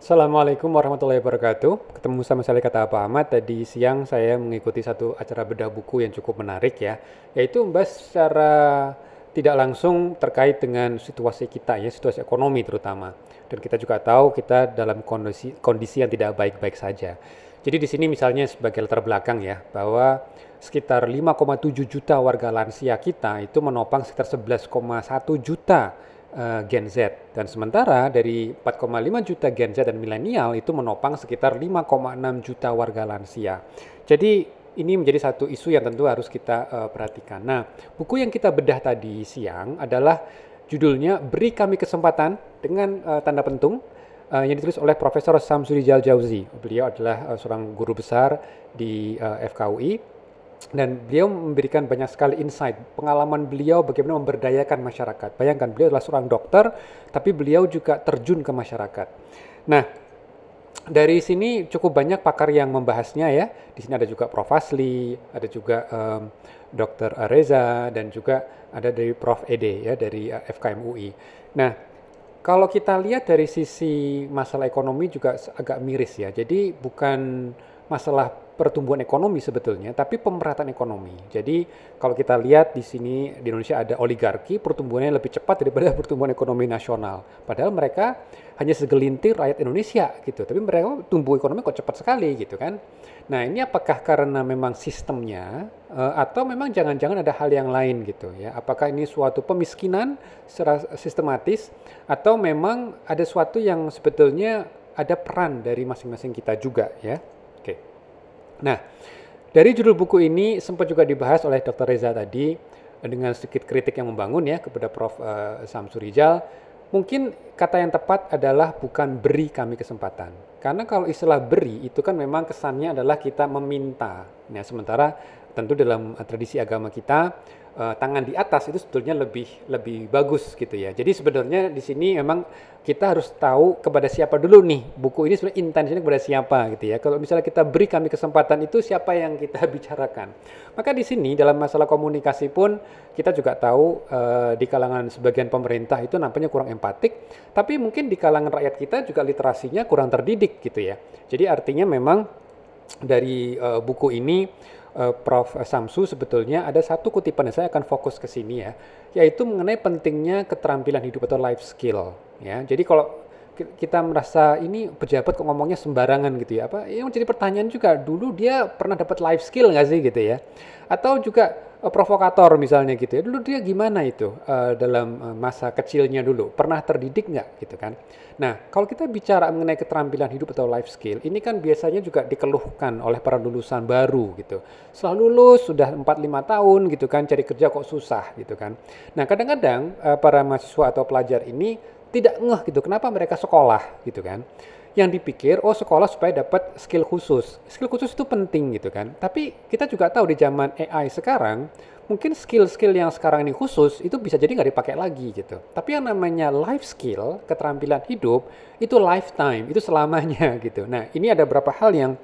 Assalamualaikum warahmatullahi wabarakatuh. Ketemu sama saya kata Pak Ahmad. Tadi siang saya mengikuti satu acara bedah buku yang cukup menarik ya, yaitu membahas secara tidak langsung terkait dengan situasi kita ya, situasi ekonomi terutama. Dan kita juga tahu kita dalam kondisi yang tidak baik-baik saja. Jadi di sini misalnya sebagai latar belakang ya, bahwa sekitar 5,7 juta warga lansia kita itu menopang sekitar 11,1 juta Gen Z, dan sementara dari 4,5 juta Gen Z dan milenial itu menopang sekitar 5,6 juta warga lansia. Jadi ini menjadi satu isu yang tentu harus kita perhatikan. Nah, buku yang kita bedah tadi siang adalah judulnya Beri Kami Kesempatan dengan tanda pentung, yang ditulis oleh Profesor Samsurijal Jauzi. Beliau adalah seorang guru besar di FKUI. Dan beliau memberikan banyak sekali insight, pengalaman beliau bagaimana memberdayakan masyarakat. Bayangkan, beliau adalah seorang dokter, tapi beliau juga terjun ke masyarakat. Nah, dari sini cukup banyak pakar yang membahasnya ya. Di sini ada juga Prof. Asli, ada juga Dr. Reza, dan juga ada dari Prof. Ede ya, dari FKM UI. Nah, kalau kita lihat dari sisi masalah ekonomi juga agak miris ya. Jadi bukan masalah pertumbuhan ekonomi sebetulnya, tapi pemerataan ekonomi. Jadi kalau kita lihat di sini di Indonesia ada oligarki, pertumbuhannya lebih cepat daripada pertumbuhan ekonomi nasional. Padahal mereka hanya segelintir rakyat Indonesia gitu, tapi mereka tumbuh ekonomi kok cepat sekali gitu kan. Nah, ini apakah karena memang sistemnya atau memang jangan-jangan ada hal yang lain gitu ya? Apakah ini suatu pemiskinan secara sistematis atau memang ada suatu yang sebetulnya ada peran dari masing-masing kita juga ya? Oke. Nah, dari judul buku ini sempat juga dibahas oleh Dr. Reza tadi dengan sedikit kritik yang membangun ya kepada Prof. Samsurijal. Mungkin kata yang tepat adalah bukan beri kami kesempatan. Karena kalau istilah beri itu kan memang kesannya adalah kita meminta. Nah, sementara tentu dalam tradisi agama kita tangan di atas itu sebetulnya lebih bagus gitu ya. Jadi sebenarnya di sini memang kita harus tahu kepada siapa dulu nih. Buku ini sebenarnya intensinya kepada siapa gitu ya. Kalau misalnya kita beri kami kesempatan itu siapa yang kita bicarakan. Maka di sini dalam masalah komunikasi pun kita juga tahu di kalangan sebagian pemerintah itu nampaknya kurang empatik, tapi mungkin di kalangan rakyat kita juga literasinya kurang terdidik gitu ya. Jadi artinya memang dari buku ini Prof. Samsu sebetulnya ada satu kutipan yang saya akan fokus ke sini ya, yaitu mengenai pentingnya keterampilan hidup atau life skill ya. Jadi kalau kita merasa ini pejabat kok ngomongnya sembarangan gitu ya, apa yang menjadi pertanyaan juga, dulu dia pernah dapat life skill nggak sih gitu ya, atau juga provokator misalnya gitu ya, dulu dia gimana itu dalam masa kecilnya dulu, pernah terdidik nggak gitu kan. Nah, kalau kita bicara mengenai keterampilan hidup atau life skill, ini kan biasanya juga dikeluhkan oleh para lulusan baru gitu. Setelah lulus sudah 4-5 tahun gitu kan, cari kerja kok susah gitu kan. Nah, kadang-kadang para mahasiswa atau pelajar ini tidak ngeh gitu, kenapa mereka sekolah gitu kan. Yang dipikir, oh sekolah supaya dapat skill khusus. Skill khusus itu penting gitu kan. Tapi kita juga tahu di zaman AI sekarang, mungkin skill-skill yang sekarang ini khusus itu bisa jadi nggak dipakai lagi gitu. Tapi yang namanya life skill, keterampilan hidup, itu lifetime, itu selamanya gitu. Nah, ini ada beberapa hal yang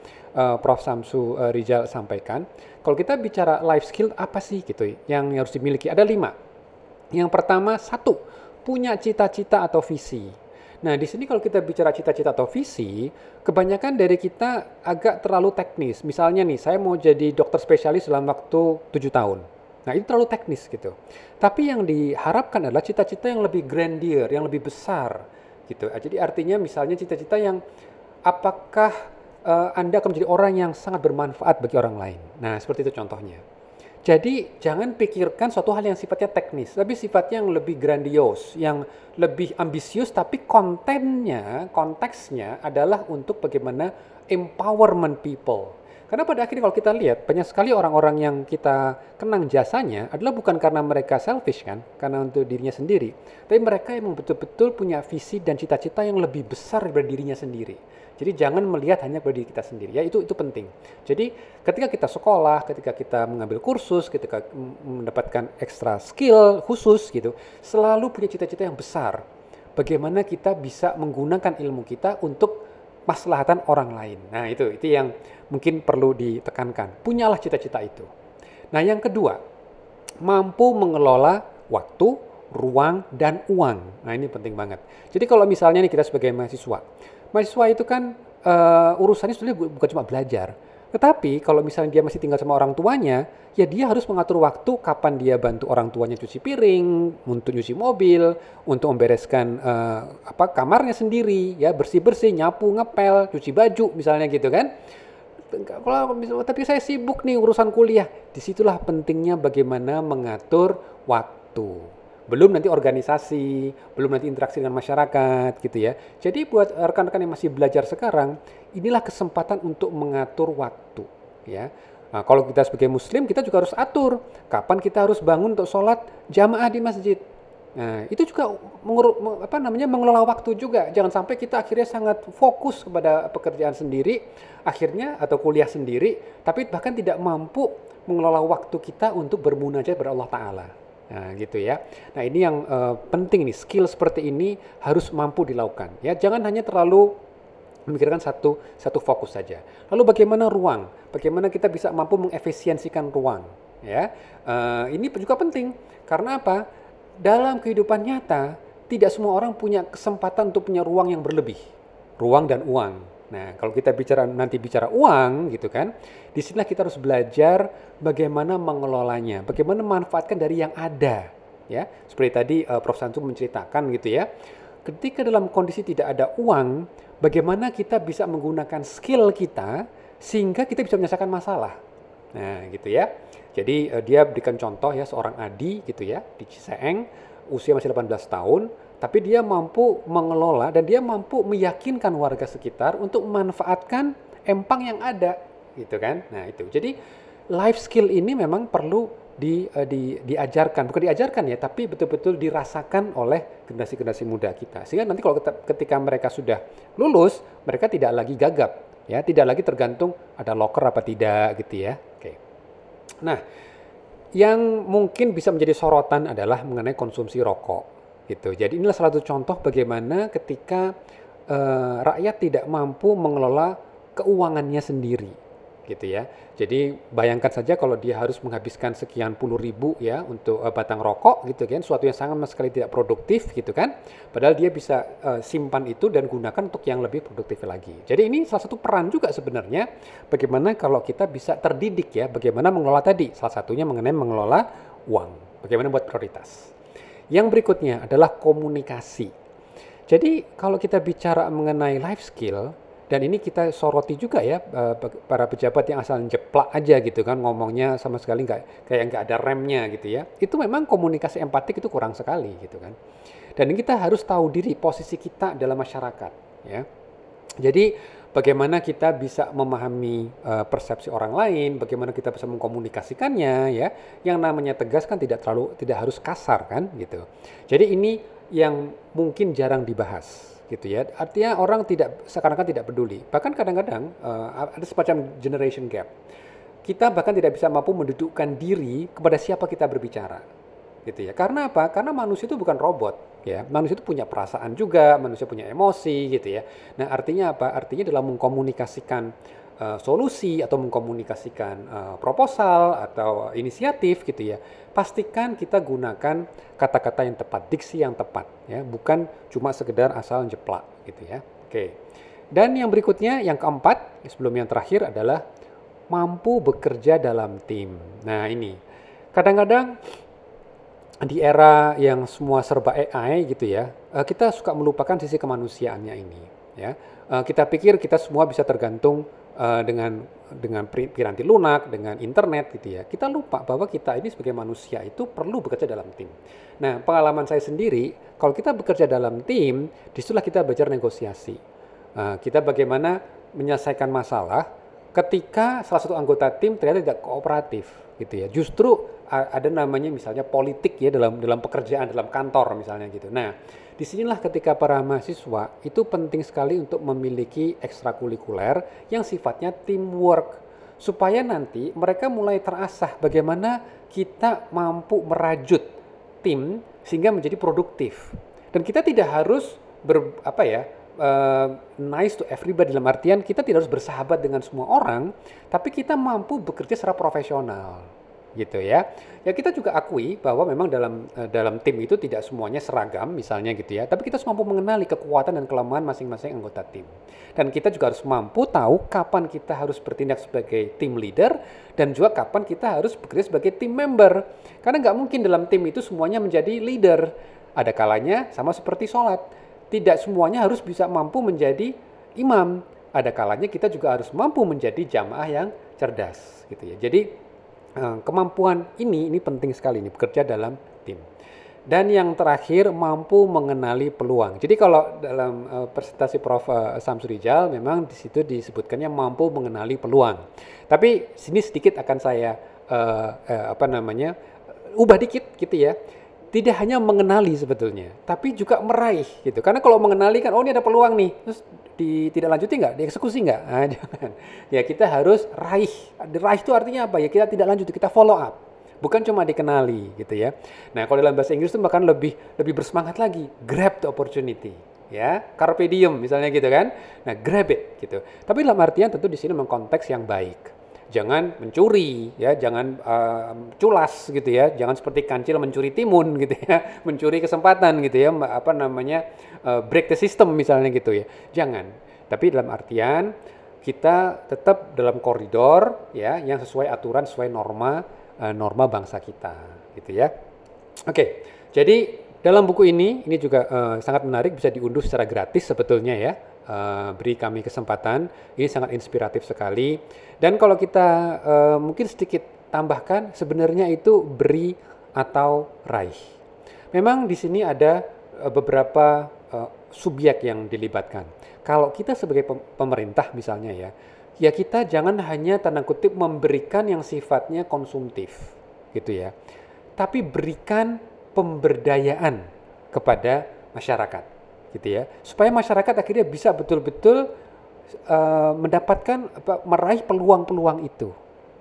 Prof. Samsu Rijal sampaikan. Kalau kita bicara life skill apa sih gitu yang harus dimiliki? Ada 5. Yang pertama, 1, punya cita-cita atau visi. Nah, di sini kalau kita bicara cita-cita atau visi, kebanyakan dari kita agak terlalu teknis. Misalnya nih, saya mau jadi dokter spesialis dalam waktu 7 tahun. Nah, itu terlalu teknis gitu. Tapi yang diharapkan adalah cita-cita yang lebih grandeur, yang lebih besar gitu. Jadi artinya misalnya cita-cita yang apakah Anda akan menjadi orang yang sangat bermanfaat bagi orang lain. Nah, seperti itu contohnya. Jadi jangan pikirkan suatu hal yang sifatnya teknis, tapi sifatnya yang lebih grandios, yang lebih ambisius, tapi kontennya, konteksnya adalah untuk bagaimana empowerment people. Karena pada akhirnya kalau kita lihat, banyak sekali orang-orang yang kita kenang jasanya adalah bukan karena mereka selfish kan, karena untuk dirinya sendiri. Tapi mereka yang betul-betul punya visi dan cita-cita yang lebih besar daripada dirinya sendiri. Jadi jangan melihat hanya pada diri kita sendiri, ya itu penting. Jadi ketika kita sekolah, ketika kita mengambil kursus, ketika mendapatkan extra skill khusus gitu, selalu punya cita-cita yang besar. Bagaimana kita bisa menggunakan ilmu kita untuk maslahatan orang lain. Nah, itu yang mungkin perlu ditekankan. Punyalah cita-cita itu. Nah, yang kedua, mampu mengelola waktu, ruang, dan uang. Nah, ini penting banget. Jadi kalau misalnya nih kita sebagai mahasiswa itu kan urusannya sebenarnya bukan cuma belajar. Tetapi kalau misalnya dia masih tinggal sama orang tuanya, ya dia harus mengatur waktu kapan dia bantu orang tuanya cuci piring, untuk nyuci mobil, untuk membereskan kamarnya sendiri, ya bersih-bersih, nyapu, ngepel, cuci baju misalnya gitu kan. Kalau tapi saya sibuk nih urusan kuliah, disitulah pentingnya bagaimana mengatur waktu. Belum nanti organisasi, belum nanti interaksi dengan masyarakat gitu ya. Jadi buat rekan-rekan yang masih belajar sekarang, inilah kesempatan untuk mengatur waktu ya. Nah, kalau kita sebagai muslim, kita juga harus atur kapan kita harus bangun untuk sholat jamaah di masjid. Nah, itu juga mengelola waktu juga. Jangan sampai kita akhirnya sangat fokus kepada pekerjaan sendiri, akhirnya atau kuliah sendiri, tapi bahkan tidak mampu mengelola waktu kita untuk bermunajat kepada Allah Ta'ala. Nah, gitu ya. Nah, ini yang penting nih, skill seperti ini harus mampu dilakukan. Ya, jangan hanya terlalu memikirkan satu fokus saja. Lalu bagaimana ruang? Bagaimana kita bisa mampu mengefisiensikan ruang? Ya, ini juga penting. Karena apa? Dalam kehidupan nyata, tidak semua orang punya kesempatan untuk punya ruang yang berlebih. Ruang dan uang. Nah, kalau kita nanti bicara uang gitu kan, disinilah kita harus belajar bagaimana mengelolanya, bagaimana memanfaatkan dari yang ada. Ya, seperti tadi Prof. Santu menceritakan gitu ya. Ketika dalam kondisi tidak ada uang, bagaimana kita bisa menggunakan skill kita sehingga kita bisa menyelesaikan masalah. Nah, gitu ya. Jadi dia berikan contoh ya seorang Adi gitu ya di Ciseeng, usia masih 18 tahun, tapi dia mampu mengelola dan dia mampu meyakinkan warga sekitar untuk memanfaatkan empang yang ada gitu kan. Nah, itu. Jadi life skill ini memang perlu diajarkan, bukan diajarkan ya, tapi betul-betul dirasakan oleh generasi-generasi muda kita. Sehingga nanti kalau ketika mereka sudah lulus, mereka tidak lagi gagap ya, tidak lagi tergantung ada loker apa tidak gitu ya. Oke. Nah, yang mungkin bisa menjadi sorotan adalah mengenai konsumsi rokok gitu. Jadi inilah salah satu contoh bagaimana ketika rakyat tidak mampu mengelola keuangannya sendiri gitu ya. Jadi bayangkan saja kalau dia harus menghabiskan sekian puluh ribu ya untuk batang rokok gitu kan, suatu yang sangat sekali tidak produktif gitu kan. Padahal dia bisa simpan itu dan gunakan untuk yang lebih produktif lagi. Jadi ini salah satu peran juga sebenarnya bagaimana kalau kita bisa terdidik ya, bagaimana mengelola tadi. Salah satunya mengenai mengelola uang, bagaimana buat prioritas. Yang berikutnya adalah komunikasi. Jadi kalau kita bicara mengenai life skill, dan ini kita soroti juga ya, para pejabat yang asal jeplak aja gitu kan, ngomongnya sama sekali kayak nggak ada remnya gitu ya. Itu memang komunikasi empatik itu kurang sekali gitu kan. Dan kita harus tahu diri posisi kita dalam masyarakat ya. Jadi bagaimana kita bisa memahami persepsi orang lain, bagaimana kita bisa mengkomunikasikannya ya. Yang namanya tegas kan tidak harus kasar kan gitu. Jadi ini yang mungkin jarang dibahas gitu ya. Artinya orang seakan-akan tidak peduli. Bahkan kadang-kadang ada semacam generation gap. Kita bahkan tidak bisa mampu mendudukkan diri kepada siapa kita berbicara. Gitu ya. Karena apa? Karena manusia itu bukan robot ya. Manusia itu punya perasaan juga, manusia punya emosi gitu ya. Nah, artinya apa? Artinya dalam mengkomunikasikan solusi atau mengkomunikasikan proposal atau inisiatif gitu ya. Pastikan kita gunakan kata-kata yang tepat, diksi yang tepat ya, bukan cuma sekedar asal jeplak gitu ya. Oke. Dan yang berikutnya, yang keempat, sebelum yang terakhir adalah mampu bekerja dalam tim. Nah, ini kadang-kadang di era yang semua serba AI gitu ya, kita suka melupakan sisi kemanusiaannya ini ya. Kita pikir kita semua bisa tergantung dengan piranti lunak, dengan internet gitu ya. Kita lupa bahwa kita ini sebagai manusia itu perlu bekerja dalam tim. Nah, pengalaman saya sendiri, kalau kita bekerja dalam tim, disitulah kita belajar negosiasi. Kita bagaimana menyelesaikan masalah ketika salah satu anggota tim ternyata tidak kooperatif gitu ya. Justru ada namanya misalnya politik ya dalam pekerjaan, dalam kantor misalnya gitu. Nah, disinilah ketika para mahasiswa itu penting sekali untuk memiliki ekstrakurikuler yang sifatnya teamwork. Supaya nanti mereka mulai terasah bagaimana kita mampu merajut tim sehingga menjadi produktif. Dan kita tidak harus nice to everybody, dalam artian kita tidak harus bersahabat dengan semua orang, tapi kita mampu bekerja secara profesional. gitu ya. Ya kita juga akui bahwa memang dalam tim itu tidak semuanya seragam misalnya gitu ya, tapi kita harus mampu mengenali kekuatan dan kelemahan masing-masing anggota tim. Dan kita juga harus mampu tahu kapan kita harus bertindak sebagai tim leader dan juga kapan kita harus bekerja sebagai tim member. Karena nggak mungkin dalam tim itu semuanya menjadi leader. Ada kalanya sama seperti sholat. Tidak semuanya harus bisa mampu menjadi imam. Ada kalanya kita juga harus mampu menjadi jamaah yang cerdas gitu ya. Jadi kemampuan ini penting sekali nih bekerja dalam tim. Dan yang terakhir mampu mengenali peluang. Jadi kalau dalam presentasi Prof. Samsurijal memang di situ disebutkannya mampu mengenali peluang. Tapi sini sedikit akan saya ubah dikit gitu ya. Tidak hanya mengenali sebetulnya, tapi juga meraih gitu. Karena kalau mengenali kan, oh ini ada peluang nih, terus tidak lanjuti nggak, dieksekusi nggak? Nah, jangan. Ya kita harus raih. Raih itu artinya apa ya? Kita tidak lanjuti, kita follow up. Bukan cuma dikenali gitu ya. Nah kalau dalam bahasa Inggris itu bahkan lebih bersemangat lagi, grab the opportunity. Ya, carpe diem misalnya gitu kan. Nah grab it gitu. Tapi dalam artian tentu di sini mengkonteks yang baik. Jangan mencuri ya, jangan culas gitu ya, jangan seperti kancil mencuri timun gitu ya, mencuri kesempatan gitu ya, break the system misalnya gitu ya. Jangan. Tapi dalam artian kita tetap dalam koridor ya yang sesuai aturan, sesuai norma bangsa kita gitu ya. Oke. Jadi dalam buku ini juga sangat menarik, bisa diunduh secara gratis sebetulnya ya. Beri kami kesempatan, ini sangat inspiratif sekali. Dan kalau kita mungkin sedikit tambahkan, sebenarnya itu beri atau raih. Memang di sini ada beberapa subjek yang dilibatkan. Kalau kita sebagai pemerintah misalnya ya kita jangan hanya tanda kutip memberikan yang sifatnya konsumtif gitu ya. Tapi berikan pemberdayaan kepada masyarakat gitu ya, supaya masyarakat akhirnya bisa betul-betul mendapatkan meraih peluang-peluang itu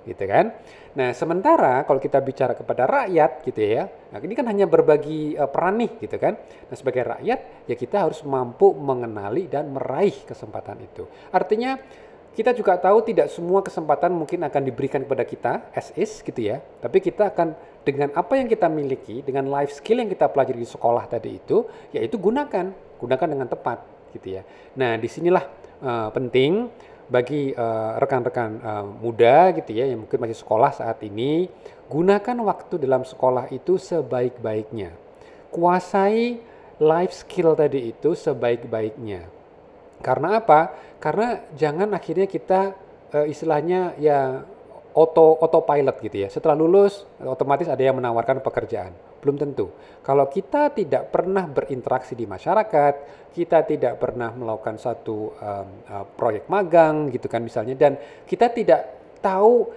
gitu kan. Nah sementara kalau kita bicara kepada rakyat gitu ya, nah ini kan hanya berbagi peran nih gitu kan. Nah sebagai rakyat ya kita harus mampu mengenali dan meraih kesempatan itu. Artinya kita juga tahu tidak semua kesempatan mungkin akan diberikan kepada kita as is gitu ya, tapi kita akan dengan apa yang kita miliki, dengan life skill yang kita pelajari di sekolah tadi itu, yaitu gunakan dengan tepat gitu ya. Nah disinilah penting bagi rekan-rekan muda gitu ya yang mungkin masih sekolah saat ini, gunakan waktu dalam sekolah itu sebaik-baiknya, kuasai life skill tadi itu sebaik-baiknya. Karena apa? Karena jangan akhirnya kita istilahnya ya autopilot gitu ya. Setelah lulus otomatis ada yang menawarkan pekerjaan. Belum tentu. Kalau kita tidak pernah berinteraksi di masyarakat, kita tidak pernah melakukan satu proyek magang gitu kan misalnya, dan kita tidak tahu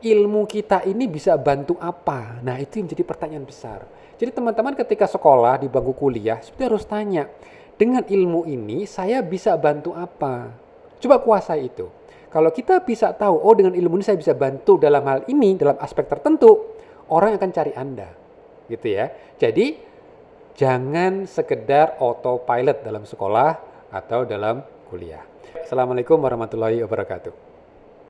ilmu kita ini bisa bantu apa. Nah itu yang jadi pertanyaan besar. Jadi teman-teman ketika sekolah di bangku kuliah, sebenarnya harus tanya, dengan ilmu ini saya bisa bantu apa? Coba kuasai itu. Kalau kita bisa tahu, oh dengan ilmu ini saya bisa bantu dalam hal ini, dalam aspek tertentu, orang akan cari Anda. Gitu ya. Jadi jangan sekedar autopilot dalam sekolah atau dalam kuliah. Assalamualaikum warahmatullahi wabarakatuh.